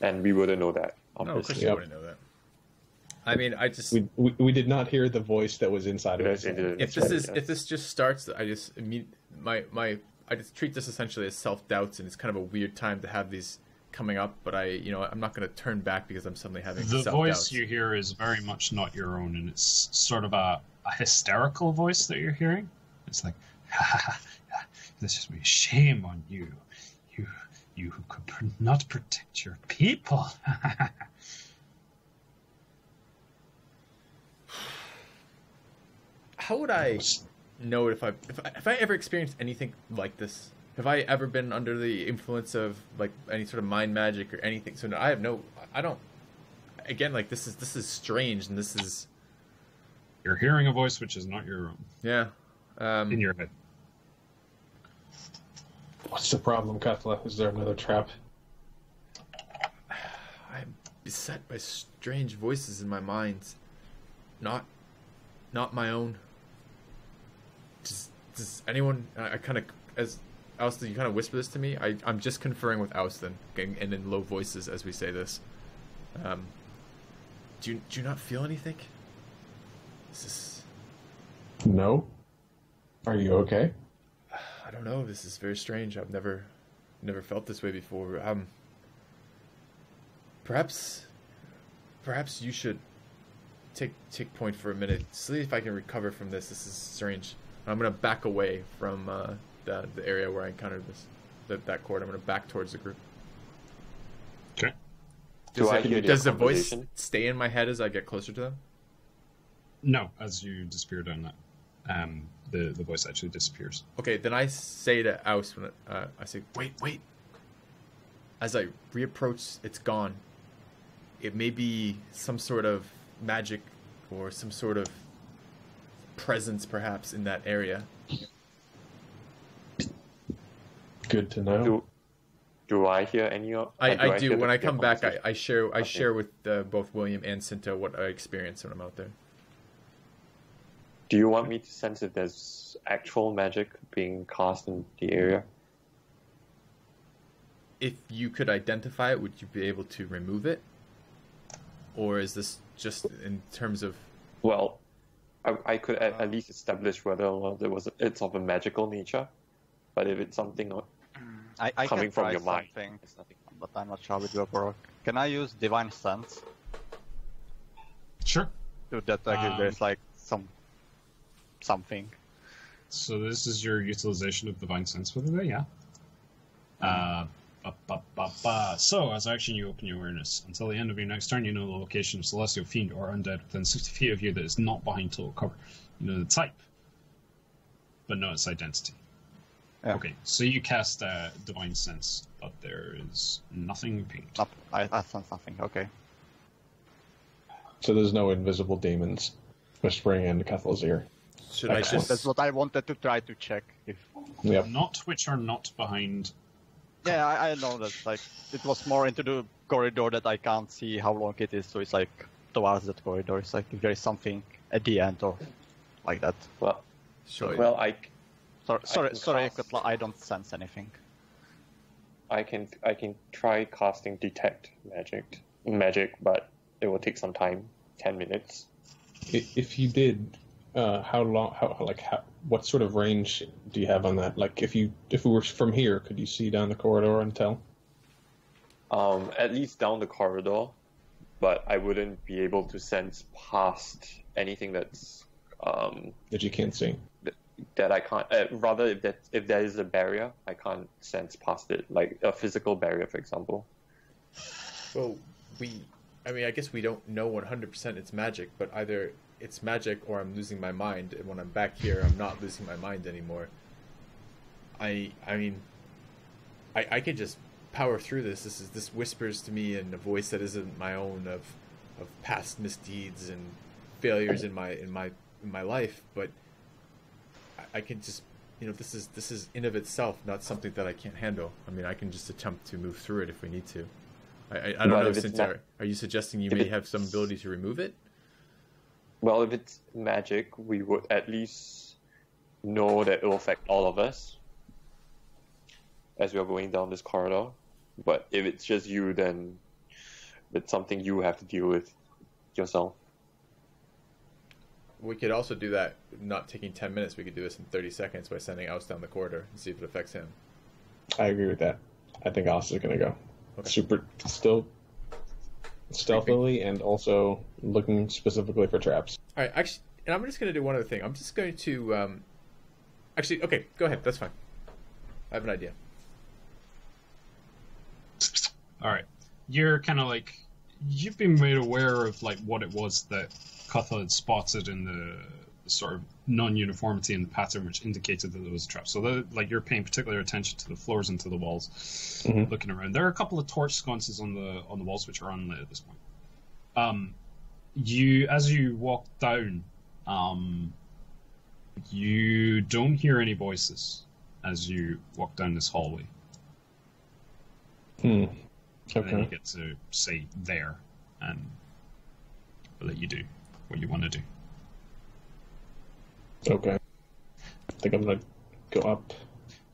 And we wouldn't know that, No, of course obviously. you Yep. wouldn't know that. I mean, I just... We did not hear the voice that was inside of us. If this just starts, I just I just treat this essentially as self-doubts, and it's kind of a weird time to have these coming up, but I'm not going to turn back because I'm suddenly having The self-doubts. voice you hear is very much not your own, and it's sort of a hysterical voice that you're hearing. It's like, this is me, shame on you. You who could not protect your people. How would I know if I ever experienced anything like this? Have I ever been under the influence of like any sort of mind magic or anything? So no, I don't. Again, like this is strange, and this is You're hearing a voice which is not your own yeah. in your head. What's the problem, Kuthla? Is there another trap? I'm beset by strange voices in my mind, not my own. Does anyone? I kind of, as Austin, you kind of whisper this to me. I'm just conferring with Austin, and in low voices as we say this. Do you not feel anything? Is this? No. Are you okay? I don't know. This is very strange. I've never felt this way before. Perhaps you should take point for a minute. See if I can recover from this. This is strange. I'm gonna back away from the area where I encountered that cord. I'm gonna back towards the group. Okay. Do I hear their Does the voice conversation? stay in my head as I get closer to them? No, as you disappear down that, the voice actually disappears. Okay, then I say to Aust, when I say, wait. As I reapproach, it's gone. It may be some sort of magic or some sort of presence, perhaps, in that area. Good to know. Do I hear any of? I do. hear When I come back, conversation? I share with both William and Sinta what I experience when I'm out there. Do you want me to sense if there's actual magic being cast in the area? If you could identify it, would you be able to remove it? Or is this just in terms of... Well, I could at least establish whether or not it's of a magical nature. But if it's something I coming can from try your mind, something, it's nothing. but I'm not sure how it will work. Can I use Divine Sense Sure. to detect if there's like something? So this is your utilization of Divine Sense for the day, yeah? So, as action, you open your awareness. Until the end of your next turn, you know the location of celestial fiend or undead within 60 feet of you that is not behind total cover. You know the type, but not its identity. Yeah. Okay, so you cast Divine Sense, but there is nothing pinged. I sense nothing. Okay. So there's no invisible demons whispering into Kuthla's ear. Should I Excellent. just... That's what I wanted to try to check. If Yep. Not which are not behind. yeah, I know that. Like it was more into the corridor that I can't see how long it is. So it's like towards that corridor. It's like if there is something at the end or like that. Well, Sure. well, Sorry, can cast- Kuthla, I don't sense anything. I can try casting detect magic, but it will take some time, 10 minutes. If you did, what sort of range do you have on that? Like, if it were from here, could you see down the corridor and tell? At least down the corridor, but I wouldn't be able to sense past anything that's That you can't see. that I can't. Rather, if there is a barrier, I can't sense past it, like a physical barrier, for example. Well, I guess we don't know 100% it's magic, but either it's magic or I'm losing my mind, and when I'm back here, I'm not losing my mind anymore. I could just power through this. This whispers to me in a voice that isn't my own of past misdeeds and failures in my life, but I can just, this is in of itself not something that I can't handle. I mean, I can just attempt to move through it if we need to. I don't know, Sinta, are you suggesting you may have some ability to remove it? Well, if it's magic, we would at least know that it will affect all of us as we are going down this corridor. But if it's just you, then it's something you have to deal with yourself. We could also do that, not taking 10 minutes. We could do this in 30 seconds by sending Aust down the corridor and see if it affects him. I agree with that. I think Aust is going to go. Okay. Super, still stealthily and also looking specifically for traps. All right, actually, and I'm just going to do one other thing. I'm just going to... Actually, okay, go ahead. That's fine. I have an idea. All right, you're kind of like you've been made aware of like what it was that Kuthla had spotted in the sort of non-uniformity in the pattern, which indicated that there was a trap. So, you're paying particular attention to the floors and to the walls, looking around. There are a couple of torch sconces on the walls which are unlit at this point. As you walk down, you don't hear any voices as you walk down this hallway. Okay. And then you get to say there, and I'll let you do what you want to do. Okay. I think I'm going to go up.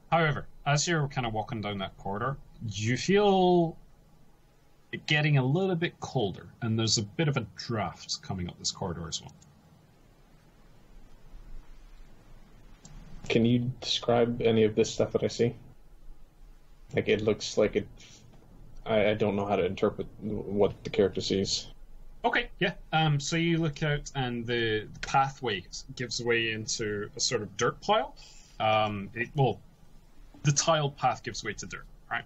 However, as you're kind of walking down that corridor, you feel it getting a little bit colder, and there's a bit of a draft coming up this corridor as well. Can you describe any of this stuff that I see? Like, it looks like it... I don't know how to interpret what the character sees. Okay, yeah. So you look out, and the pathway gives way into a sort of dirt pile. The tiled path gives way to dirt, right?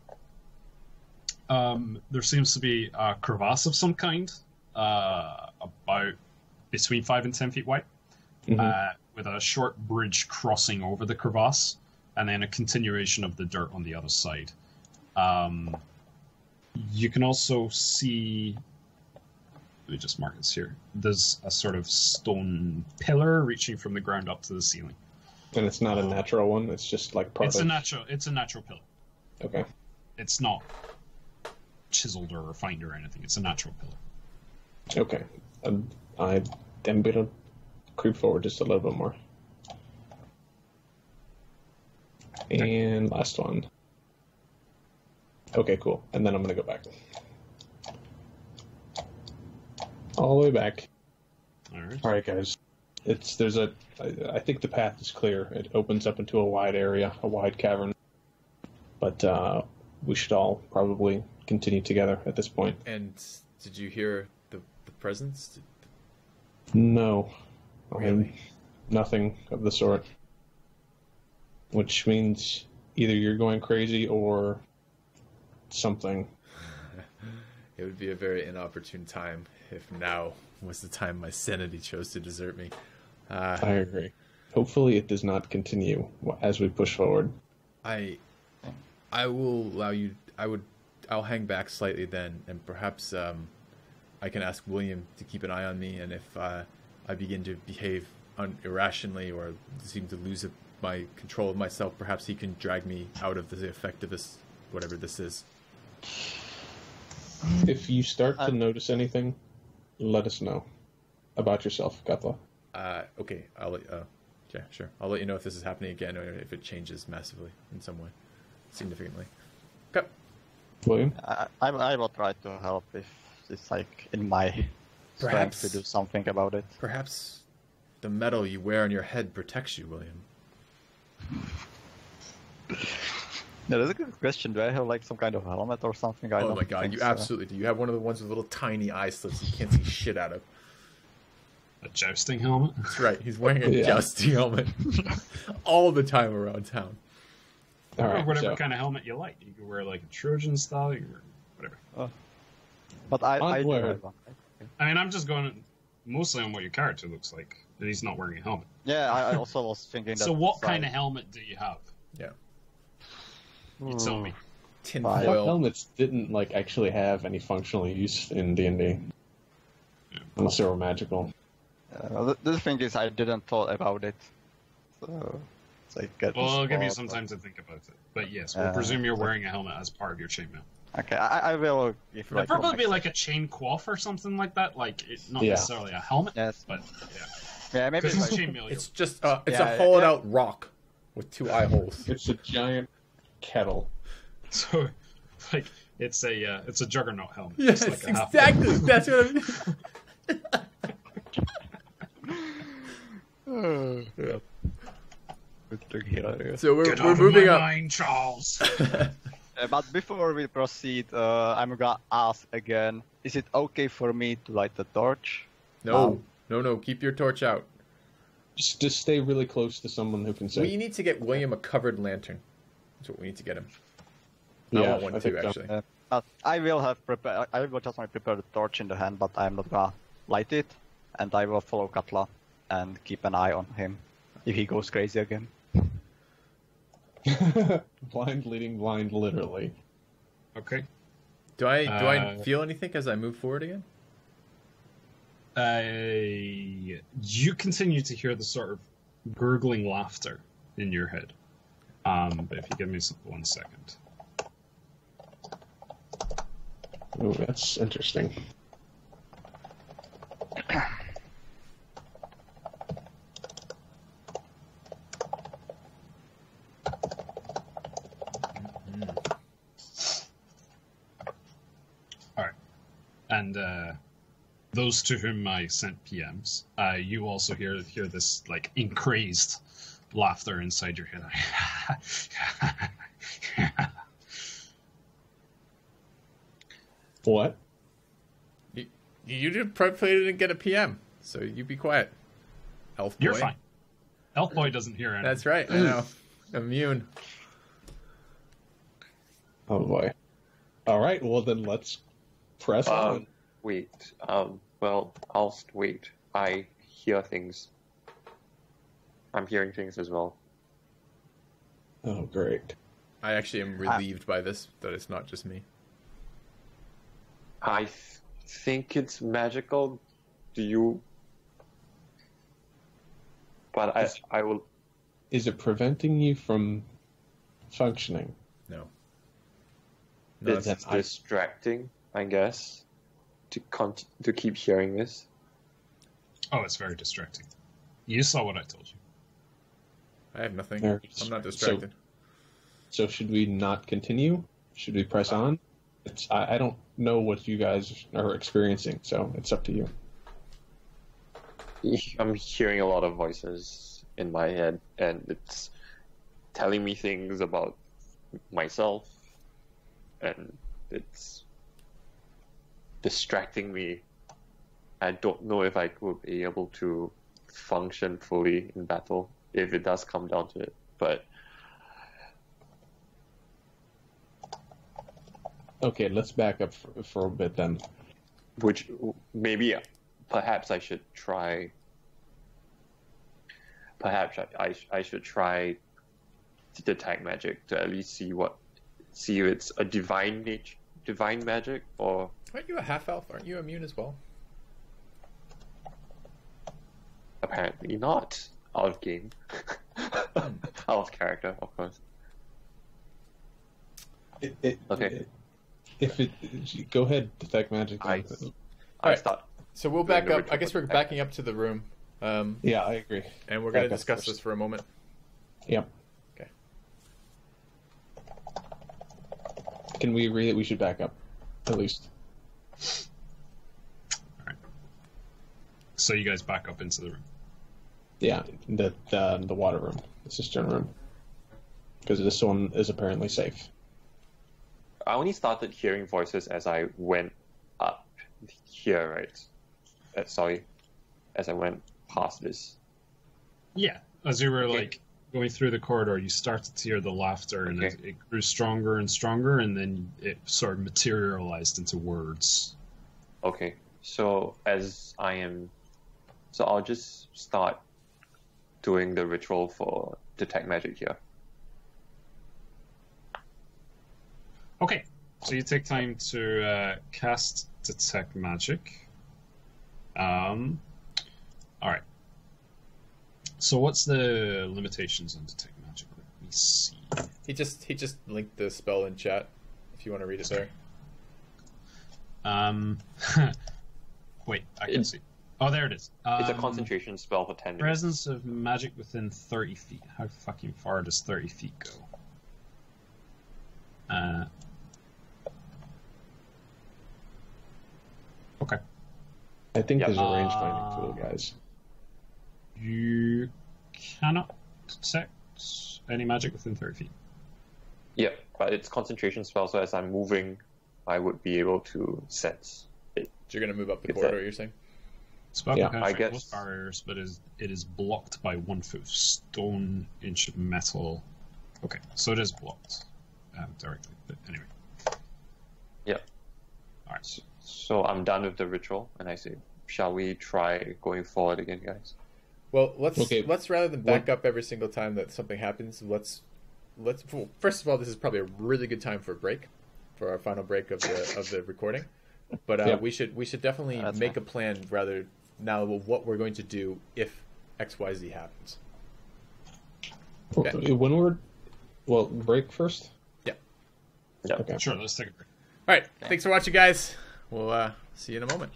There seems to be a crevasse of some kind, about between 5 and 10 feet wide, with a short bridge crossing over the crevasse, and then a continuation of the dirt on the other side. You can also see... Let me just mark this here. There's a sort of stone pillar reaching from the ground up to the ceiling. And it's not a natural one. It's just like part It's a natural pillar. Okay. It's not chiseled or refined or anything. It's a natural pillar. Okay. I'm gonna creep forward just a little bit more. And last one. Okay, cool. And then I'm gonna go back. All the way back. All right, guys. I think the path is clear. It opens up into a wide area, a wide cavern. But we should all probably continue together at this point. And did you hear the presence? No. Really? Nothing of the sort. Which means either you're going crazy or something. It would be a very inopportune time if now was the time my sanity chose to desert me. I agree. Hopefully it does not continue as we push forward. I will allow you... I'll hang back slightly then, and perhaps I can ask William to keep an eye on me, and if I begin to behave irrationally or seem to lose my control of myself, perhaps he can drag me out of the effect of this, whatever this is. If you start to notice anything, let us know about yourself, Kuthla. Okay, yeah, sure. I'll let you know if this is happening again or if it changes massively in some way, significantly. Okay. William? I will try to help if it's like in my strength to do something about it. Perhaps the metal you wear on your head protects you, William. No, that's a good question. Do I have like some kind of helmet or something? Oh my god, you absolutely do. You have one of the ones with little tiny eye slits you can't see shit out of. A jousting helmet? That's right, he's wearing a jousting helmet all the time around town. All right, whatever kind of helmet you like. You can wear like a Trojan style, you can wear whatever. But I do have one. I mean, I'm just going mostly on what your character looks like. That he's not wearing a helmet. Yeah, I also was thinking that. So what kind of helmet do you have? Yeah. You tell me. Tinfoil. Helmets didn't like actually have any functional use in D&D. Yeah. Unless they were magical. The thing is, I didn't thought about it. So it's like well, I'll give you some time to think about it. But yes, we'll presume you're wearing a helmet as part of your chainmail. Okay, I will. If It'd probably be like a chain coif or something like that. Like not necessarily a helmet, but yeah, maybe it's chainmail. It's just it's a hollowed out rock with 2 eye holes. It's a giant kettle. So, like it's a juggernaut helmet. Yes, like exactly. That's what I mean. Yeah. So we're moving up. Mind, Charles. But before we proceed, I'm gonna ask again: is it okay for me to light the torch? No. Keep your torch out. Just stay really close to someone who can see. We need to get William a covered lantern. That's what we need to get him. I want one too, actually. I will just prepare the torch in the hand, but I'm not gonna light it, and I will follow Kuthla and keep an eye on him if he goes crazy again. Blind leading blind, literally. Okay. Do I feel anything as I move forward again? You continue to hear the sort of gurgling laughter in your head. But if you give me 1 second. Oh, that's interesting. All right. And those to whom I sent PMs, you also hear this like increased laughter inside your head. What? You didn't get a PM, so you be quiet. Elf boy. You're fine. Elf boy doesn't hear anything. That's right. I know. Immune. Oh boy. All right. Well, then let's press on. Wait. Well, Aust, wait. I hear things. I'm hearing things as well. Oh, great. I actually am relieved by this, that it's not just me. I think it's magical. Do you? But I will. Is it preventing you from functioning? No. It's distracting, I guess, to keep hearing this. Oh, it's very distracting. You saw what I told you. I have nothing. Very I'm not distracted. So should we not continue? Should we press on? I don't know what you guys are experiencing, so it's up to you. I'm hearing a lot of voices in my head, and it's telling me things about myself, and it's distracting me. I don't know if I will be able to function fully in battle if it does come down to it, but Okay, let's back up for a bit then. which maybe perhaps I should try. Perhaps I should try to detect magic to at least see if it's a divine magic, or Aren't you a half elf? Aren't you immune as well? apparently not. Out of game. Out of character, of course. Okay. Go ahead, detect magic. I Alright. start. So we'll Doing back the up. ritual I guess we're protection. backing up to the room. Yeah, I agree. And we're going to Back up discuss first. this for a moment. Yep. Okay. Can we agree that we should back up, at least? So you guys back up into the room. Yeah, the water room, the cistern room, because this one is apparently safe. I only started hearing voices as I went up here, right? As I went past this. Yeah, as you were Okay. like going through the corridor, you started to hear the laughter, and Okay. it grew stronger and stronger, and then it sort of materialized into words. Okay, so I'll just start doing the ritual for detect magic here. Okay, so you take time to cast detect magic. All right. So what's the limitations on detect magic? Let me see. He just linked the spell in chat. If you want to read it there. Wait, I can see. Oh, there it is. It's a concentration spell for 10 minutes. Presence of magic within 30 feet. How fucking far does 30 feet go? Okay. I think Yeah. there's a range finding tool, guys. You cannot detect any magic within 30 feet. Yep, but it's concentration spell, so as I'm moving, I would be able to sense it. So you're going to move up the It's corridor, a- you're saying? Spell Yeah, can I penetrate guess- most barriers, but it is blocked by 1 foot of stone, inch of metal. Okay, so it is blocked directly. But anyway, Yep. all right. So I'm done with the ritual, and I say, shall we try going forward again, guys? Well, let's Okay. rather than back up every single time that something happens, let's well, first of all, this is probably a really good time for a break, for our final break of the recording. But Yeah. we should definitely That's make fine. a plan rather now of what we're going to do if XYZ happens. Okay. Break first? Yeah. Yeah. Okay. Sure, let's take a break. All right. Thanks for watching, guys. We'll see you in a moment.